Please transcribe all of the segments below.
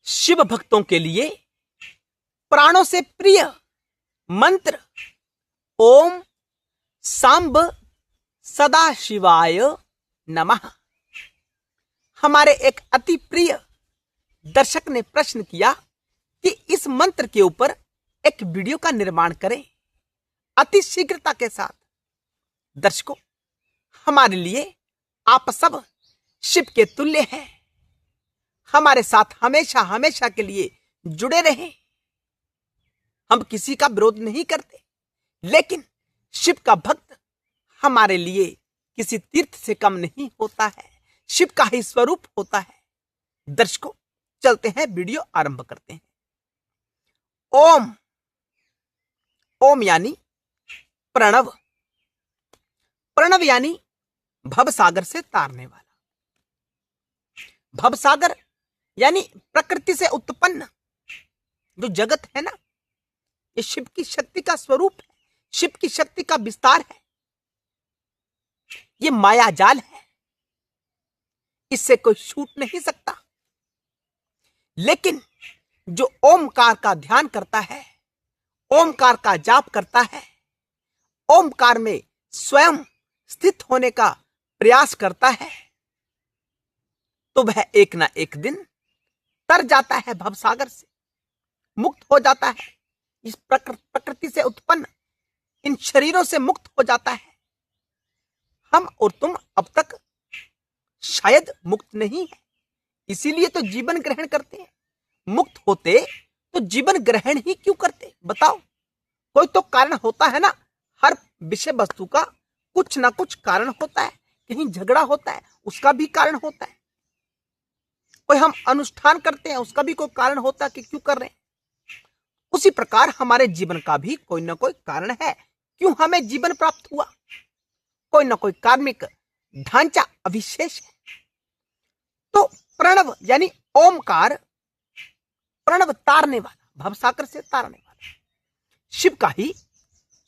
शिव भक्तों के लिए प्राणों से प्रिय मंत्र ओम सांब सदा शिवाय नमः। हमारे एक अति प्रिय दर्शक ने प्रश्न किया कि इस मंत्र के ऊपर एक वीडियो का निर्माण करें अति शीघ्रता के साथ। दर्शकों, हमारे लिए आप सब शिव के तुल्य हैं। हमारे साथ हमेशा हमेशा के लिए जुड़े रहें। हम किसी का विरोध नहीं करते, लेकिन शिव का भक्त हमारे लिए किसी तीर्थ से कम नहीं होता है, शिव का ही स्वरूप होता है। दर्शकों, चलते हैं, वीडियो आरंभ करते हैं। ओम। ओम यानी प्रणव। प्रणव यानी भवसागर से तारने वाला। भवसागर यानी प्रकृति से उत्पन्न जो जगत है ना, ये शिव की शक्ति का स्वरूप है, शिव की शक्ति का विस्तार है। ये माया जाल है, इससे कोई छूट नहीं सकता। लेकिन जो ओमकार का ध्यान करता है, ओमकार का जाप करता है, ओमकार में स्वयं स्थित होने का प्रयास करता है, तो वह एक ना एक दिन तर जाता है, भवसागर से मुक्त हो जाता है, इस प्रकृति से उत्पन्न इन शरीरों से मुक्त हो जाता है। हम और तुम अब तक शायद मुक्त नहीं है, इसीलिए तो जीवन ग्रहण करते हैं। मुक्त होते तो जीवन ग्रहण ही क्यों करते, बताओ? कोई तो कारण होता है ना। हर विषय वस्तु का कुछ ना कुछ कारण होता है। कहीं झगड़ा होता है, उसका भी कारण होता है। कोई हम अनुष्ठान करते हैं, उसका भी कोई कारण होता है कि क्यों कर रहे हैं। उसी प्रकार हमारे जीवन का भी कोई ना कोई कारण है, क्यों हमें जीवन प्राप्त हुआ। कोई ना कोई कार्मिक ढांचा अविशेष है। तो प्रणव यानी ओमकार, प्रणव तारने वाला, भवसागर से तारने वाला, शिव का ही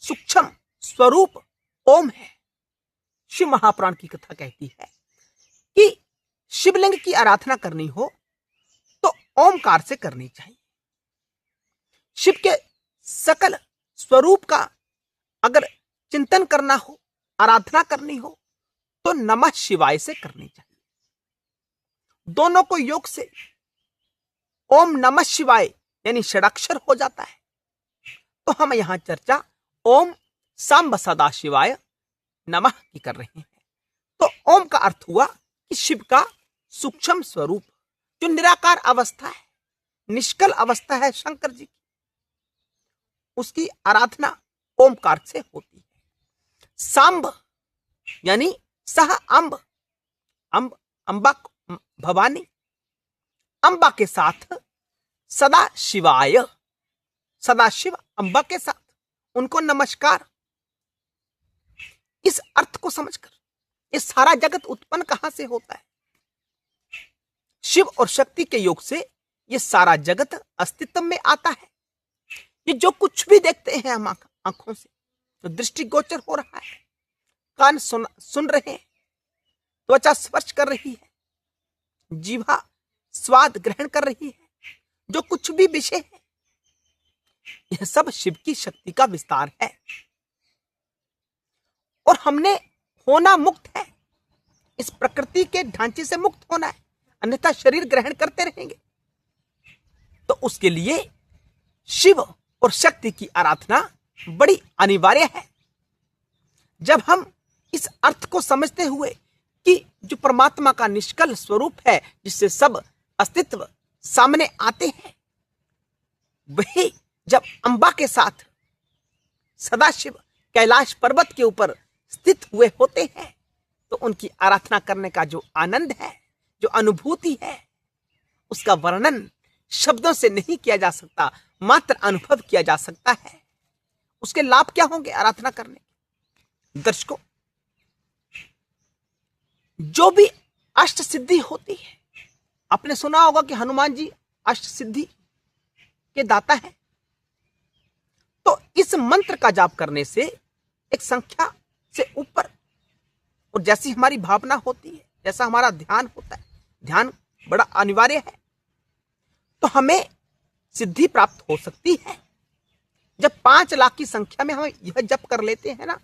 सूक्ष्म स्वरूप ओम है। शिव महापुराण की कथा कहती है कि शिवलिंग की आराधना करनी हो तो ओमकार से करनी चाहिए। शिव के सकल स्वरूप का अगर चिंतन करना हो, आराधना करनी हो, तो नमः शिवाय से करनी चाहिए। दोनों को योग से ओम नमः शिवाय यानी षडाक्षर हो जाता है। तो हम यहां चर्चा ओम सांब सदा शिवाय नमः की कर रहे हैं। तो ओम का अर्थ हुआ कि शिव का सूक्ष्म स्वरूप, जो निराकार अवस्था है, निष्कल अवस्था है शंकर जी की, उसकी आराधना ओमकार से होती है। सांब यानी सह अंब, अंब अंबा भवानी, अंबा के साथ सदा शिवाय, सदा शिव अंबा के साथ उनको नमस्कार। इस अर्थ को समझकर ये सारा जगत उत्पन्न कहां से होता है? शिव और शक्ति के योग से ये सारा जगत अस्तित्व में आता है। ये जो कुछ भी देखते हैं हम आंखों से, तो दृष्टिगोचर हो रहा है, कान सुन रहे हैं, त्वचा स्पर्श कर रही है, जीवा स्वाद ग्रहण कर रही है, जो कुछ भी विषय है, यह सब शिव की शक्ति का विस्तार है। और हमने होना मुक्त है, इस प्रकृति के ढांचे से मुक्त होना है, अन्यथा शरीर ग्रहण करते रहेंगे। तो उसके लिए शिव और शक्ति की आराधना बड़ी अनिवार्य है। जब हम इस अर्थ को समझते हुए कि जो परमात्मा का निष्कल स्वरूप है, जिससे सब अस्तित्व सामने आते हैं, वही जब अंबा के साथ सदाशिव कैलाश पर्वत के ऊपर स्थित हुए होते हैं, तो उनकी आराधना करने का जो आनंद है, जो अनुभूति है, उसका वर्णन शब्दों से नहीं किया जा सकता, मात्र अनुभव किया जा सकता है। उसके लाभ क्या होंगे आराधना करने के? दर्शकों, जो भी अष्ट सिद्धि होती है, आपने सुना होगा कि हनुमान जी अष्ट सिद्धि के दाता है। तो इस मंत्र का जाप करने से एक संख्या से ऊपर, और जैसी हमारी भावना होती है, जैसा हमारा ध्यान होता है, ध्यान बड़ा अनिवार्य है, तो हमें सिद्धि प्राप्त हो सकती है। जब 5 लाख की संख्या में हम यह जप कर लेते हैं ना,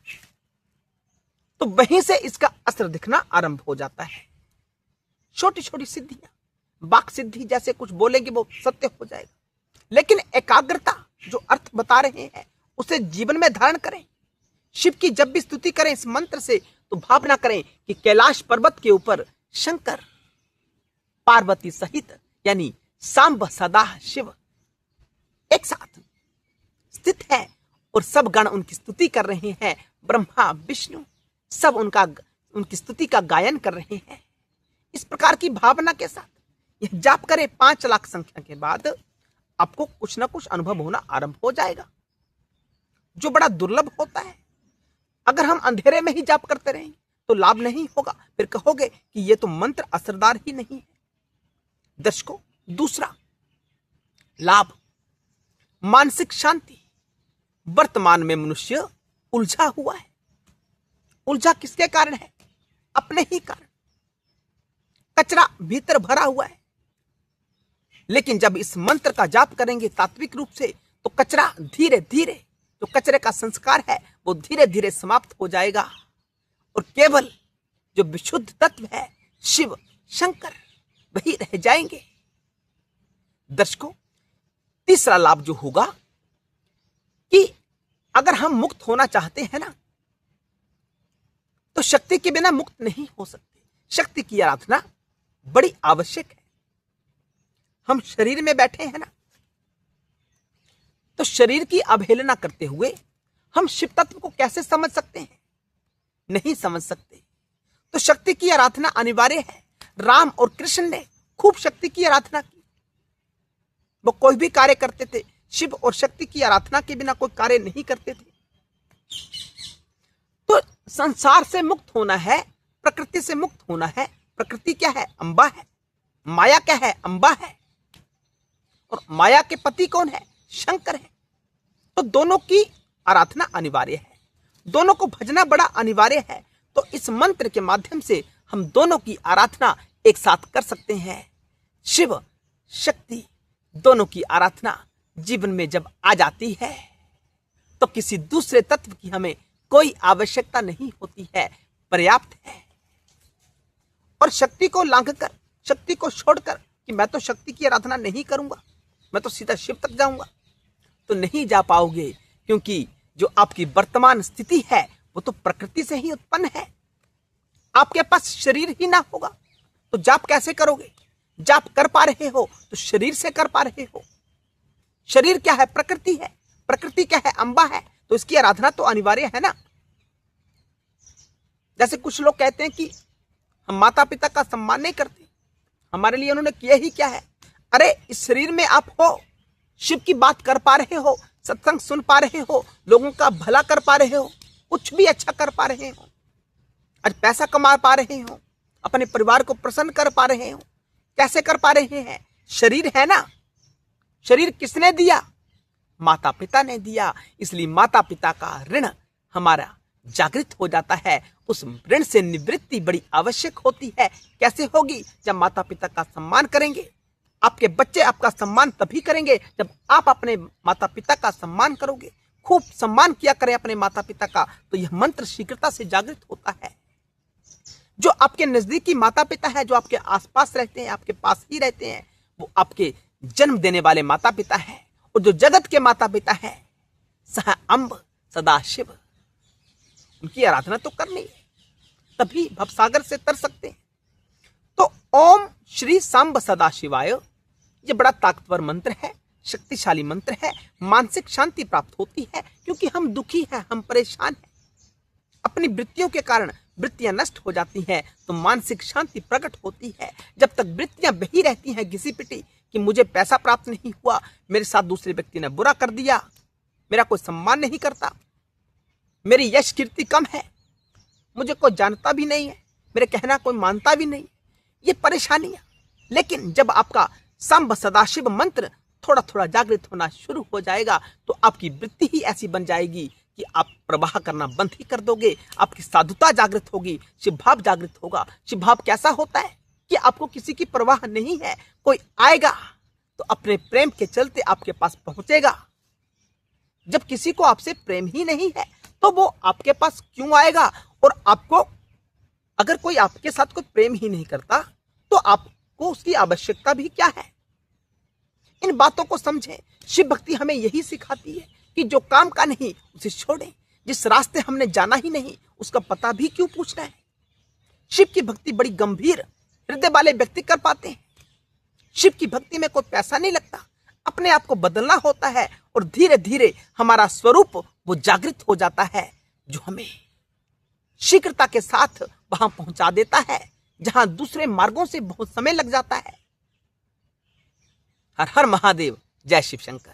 तो वहीं से इसका असर दिखना आरंभ हो जाता है। छोटी छोटी सिद्धियां, वाक सिद्धि जैसे कुछ बोलेंगे वो सत्य हो जाएगा, लेकिन एकाग्रता जो अर्थ बता रहे हैं उसे जीवन में धारण करें। शिव की जब भी स्तुति करें इस मंत्र से, तो भावना करें कि कैलाश पर्वत के ऊपर शंकर पार्वती सहित यानी सांब सदा शिव एक साथ स्थित है और सब गण उनकी स्तुति कर रहे हैं। ब्रह्मा विष्णु सब उनकी स्तुति का गायन कर रहे हैं। इस प्रकार की भावना के साथ यह जाप करें। 5 लाख संख्या के बाद आपको कुछ ना कुछ अनुभव होना आरंभ हो जाएगा, जो बड़ा दुर्लभ होता है। अगर हम अंधेरे में ही जाप करते रहेंगे तो लाभ नहीं होगा, फिर कहोगे कि यह तो मंत्र असरदार ही नहीं है। दर्शकों, दूसरा लाभ मानसिक शांति। वर्तमान में मनुष्य उलझा हुआ है। उलझा किसके कारण है? अपने ही कारण। कचरा भीतर भरा हुआ है। लेकिन जब इस मंत्र का जाप करेंगे तात्विक रूप से, तो कचरा धीरे धीरे, जो कचरे का संस्कार है वो धीरे धीरे समाप्त हो जाएगा और केवल जो विशुद्ध तत्व है शिव शंकर वही रह जाएंगे। दर्शकों, तीसरा लाभ जो होगा कि अगर हम मुक्त होना चाहते हैं ना, तो शक्ति के बिना मुक्त नहीं हो सकते। शक्ति की आराधना बड़ी आवश्यक है। हम शरीर में बैठे हैं ना, तो शरीर की अवहेलना करते हुए हम शिव तत्व को कैसे समझ सकते हैं? नहीं समझ सकते। तो शक्ति की आराधना अनिवार्य है। राम और कृष्ण ने खूब शक्ति की आराधना की। वो कोई भी कार्य करते थे, शिव और शक्ति की आराधना के बिना कोई कार्य नहीं करते थे। तो संसार से मुक्त होना है, प्रकृति से मुक्त होना है। प्रकृति क्या है? अंबा है। माया क्या है? अंबा है। और माया के पति कौन है? शंकर है। तो दोनों की आराधना अनिवार्य है, दोनों को भजना बड़ा अनिवार्य है। तो इस मंत्र के माध्यम से हम दोनों की आराधना एक साथ कर सकते हैं। शिव शक्ति दोनों की आराधना जीवन में जब आ जाती है, तो किसी दूसरे तत्व की हमें कोई आवश्यकता नहीं होती है, पर्याप्त है। और शक्ति को लांघकर, शक्ति को छोड़कर कि मैं तो शक्ति की आराधना नहीं करूंगा, मैं तो सीधा शिव तक जाऊंगा, तो नहीं जा पाओगे। क्योंकि जो आपकी वर्तमान स्थिति है वो तो प्रकृति से ही उत्पन्न है। आपके पास शरीर ही ना होगा तो जाप कैसे करोगे? जाप कर पा रहे हो तो शरीर से कर पा रहे हो। शरीर क्या है? प्रकृति है। प्रकृति क्या है? अंबा है। तो इसकी आराधना तो अनिवार्य है ना। जैसे कुछ लोग कहते हैं कि हम माता पिता का सम्मान नहीं करते, हमारे लिए उन्होंने किया ही क्या है? अरे इस शरीर में आप हो, शिव की बात कर पा रहे हो, सत्संग सुन पा रहे हो, लोगों का भला कर पा रहे हो, कुछ भी अच्छा कर पा रहे हो, आज पैसा कमा पा रहे हो, अपने परिवार को प्रसन्न कर पा रहे हो। कैसे कर पा रहे हैं? शरीर है ना। शरीर किसने दिया? माता पिता ने दिया। इसलिए माता पिता का ऋण हमारा जागृत हो जाता है। उस ऋण से निवृत्ति बड़ी आवश्यक होती है। कैसे होगी? जब माता पिता का सम्मान करेंगे। आपके बच्चे आपका सम्मान तभी करेंगे जब आप अपने माता पिता का सम्मान करोगे। खूब सम्मान किया करें अपने माता पिता का, तो यह मंत्र शीघ्रता से जागृत होता है। जो आपके नजदीकी माता पिता है, जो आपके आसपास रहते हैं, आपके पास ही रहते हैं, वो आपके जन्म देने वाले माता पिता है। और जो जगत के माता पिता है, सह अम्ब सदा शिव, उनकी आराधना तो करनी है, तभी भवसागर से तर सकते हैं। तो ओम श्री सांब सदा शिवाय, ये बड़ा ताकतवर मंत्र है, शक्तिशाली मंत्र है। मानसिक शांति प्राप्त होती है क्योंकि हम दुखी हैं, हम परेशान हैं, अपनी वृत्तियों के कारण वृत्तियां नष्ट हो जाती हैं, तो मानसिक शांति प्रकट होती है। जब तक वृत्तियां बही रहती हैं घिसी पिटी कि मुझे पैसा प्राप्त नहीं हुआ, मेरे साथ दूसरे व्यक्ति ने बुरा कर दिया, मेरा कोई सम्मान नहीं करता, मेरी यश कीर्ति कम है, मुझे कोई जानता भी नहीं है, मेरे कहना कोई मानता भी नहीं, ये परेशानियां। लेकिन जब आपका सांब सदाशिव मंत्र थोड़ा थोड़ा जागृत होना शुरू हो जाएगा, तो आपकी वृत्ति ही ऐसी बन जाएगी कि आप प्रवाह करना बंद ही कर दोगे। आपकी साधुता जागृत होगी, शिव भाव जागृत होगा। शिव भाव कैसा होता है कि आपको किसी की परवाह नहीं है। कोई आएगा तो अपने प्रेम के चलते आपके पास पहुंचेगा। जब किसी को आपसे प्रेम ही नहीं है तो वो आपके पास क्यों आएगा? और आपको अगर कोई आपके साथ कोई प्रेम ही नहीं करता तो आपको उसकी आवश्यकता भी क्या है? इन बातों को समझें। शिव भक्ति हमें यही सिखाती है कि जो काम का नहीं उसे छोड़ें। जिस रास्ते हमने जाना ही नहीं उसका पता भी क्यों पूछना है? शिव की भक्ति बड़ी गंभीर हृदय वाले व्यक्ति कर पाते हैं। शिव की भक्ति में कोई पैसा नहीं लगता, अपने आप को बदलना होता है और धीरे धीरे हमारा स्वरूप वो जागृत हो जाता है, जो हमें शीघ्रता के साथ वहां पहुंचा देता है जहां दूसरे मार्गों से बहुत समय लग जाता है। हर हर महादेव, जय शिव शंकर।